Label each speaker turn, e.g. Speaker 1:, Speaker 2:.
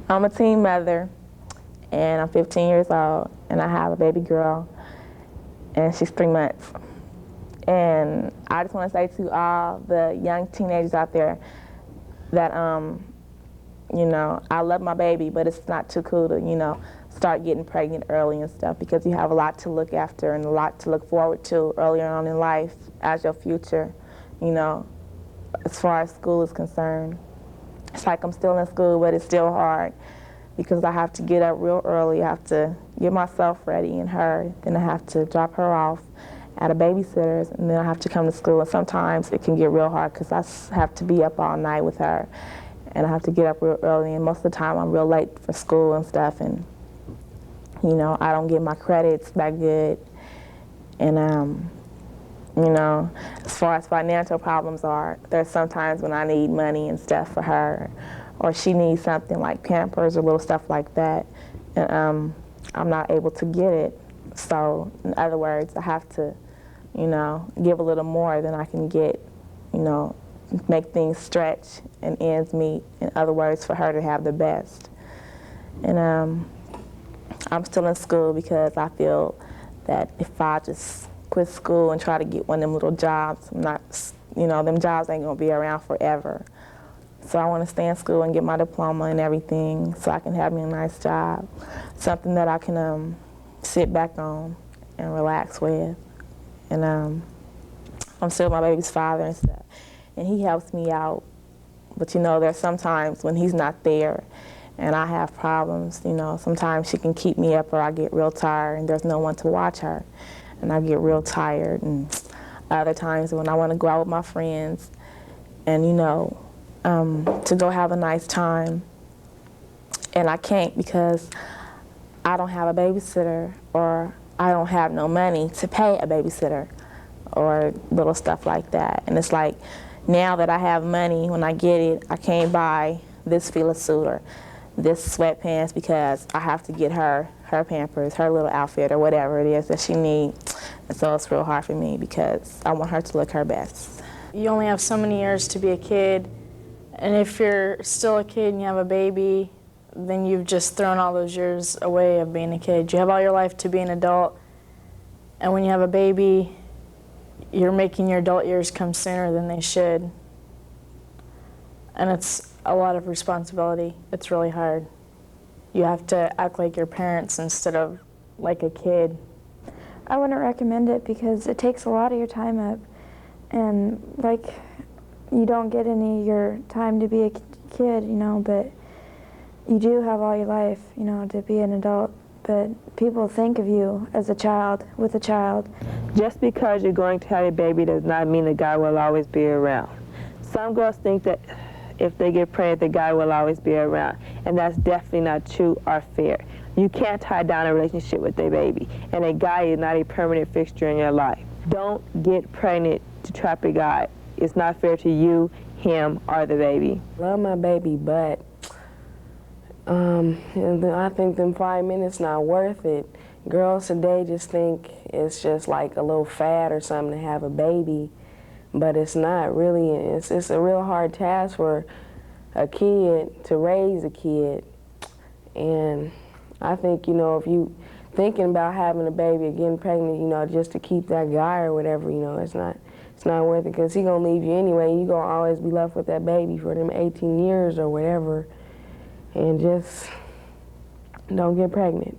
Speaker 1: I'm a teen mother, and I'm 15 years old, and I have a baby girl, and she's 3 months. And I just want to say to all the young teenagers out there that, you know, I love my baby, but it's not too cool to, you know, start getting pregnant early and stuff, because you have a lot to look after and a lot to look forward to earlier on in life as your future, you know, as far as school is concerned. It's like I'm still in school, but it's still hard because I have to get up real early. I have to get myself ready and her, then I have to drop her off at a babysitter's, and then I have to come to school. And sometimes it can get real hard because I have to be up all night with her, and I have to get up real early, and most of the time I'm real late for school and stuff, and you know, I don't get my credits that good. And you know, as far as financial problems are, there's sometimes when I need money and stuff for her, or she needs something like Pampers or little stuff like that, and I'm not able to get it. So in other words, I have to, you know, give a little more than I can get, you know, make things stretch and ends meet, in other words, for her to have the best. And I'm still in school because I feel that if I just quit school and try to get one of them little jobs, I'm not, you know, them jobs ain't gonna be around forever. So I want to stay in school and get my diploma and everything so I can have me a nice job, something that I can sit back on and relax with. And I'm still my baby's father and stuff, and he helps me out. But you know, there's sometimes when he's not there and I have problems, you know, sometimes she can keep me up or I get real tired and there's no one to watch her, and I get real tired. And other times when I want to go out with my friends and, you know, to go have a nice time, and I can't because I don't have a babysitter, or I don't have no money to pay a babysitter, or little stuff like that. And it's like, now that I have money, when I get it, I can't buy this Fila suit or this sweatpants because I have to get her Pampers, her little outfit, or whatever it is that she needs. And so it's real hard for me because I want her to look her best.
Speaker 2: You only have so many years to be a kid, and if you're still a kid and you have a baby, then you've just thrown all those years away of being a kid. You have all your life to be an adult, and when you have a baby, you're making your adult years come sooner than they should. And it's a lot of responsibility. It's really hard. You have to act like your parents instead of like a kid.
Speaker 3: I wouldn't recommend it because it takes a lot of your time up, and like, you don't get any of your time to be a kid, you know, but you do have all your life, you know, to be an adult. But people think of you as a child, with a child.
Speaker 4: Just because you're going to have a baby does not mean the guy will always be around. Some girls think that if they get pregnant, the guy will always be around, and that's definitely not true or fair. You can't tie down a relationship with a baby, and a guy is not a permanent fixture in your life. Don't get pregnant to trap a guy. It's not fair to you, him, or the baby.
Speaker 5: Love my baby, but I think them 5 minutes not worth it. Girls today just think it's just like a little fad or something to have a baby, but it's not really. It's a real hard task for a kid to raise a kid. And I think, you know, if you thinking about having a baby or getting pregnant, you know, just to keep that guy or whatever, you know, it's not worth it, because he gonna leave you anyway. You gonna always be left with that baby for them 18 years or whatever. And just don't get pregnant.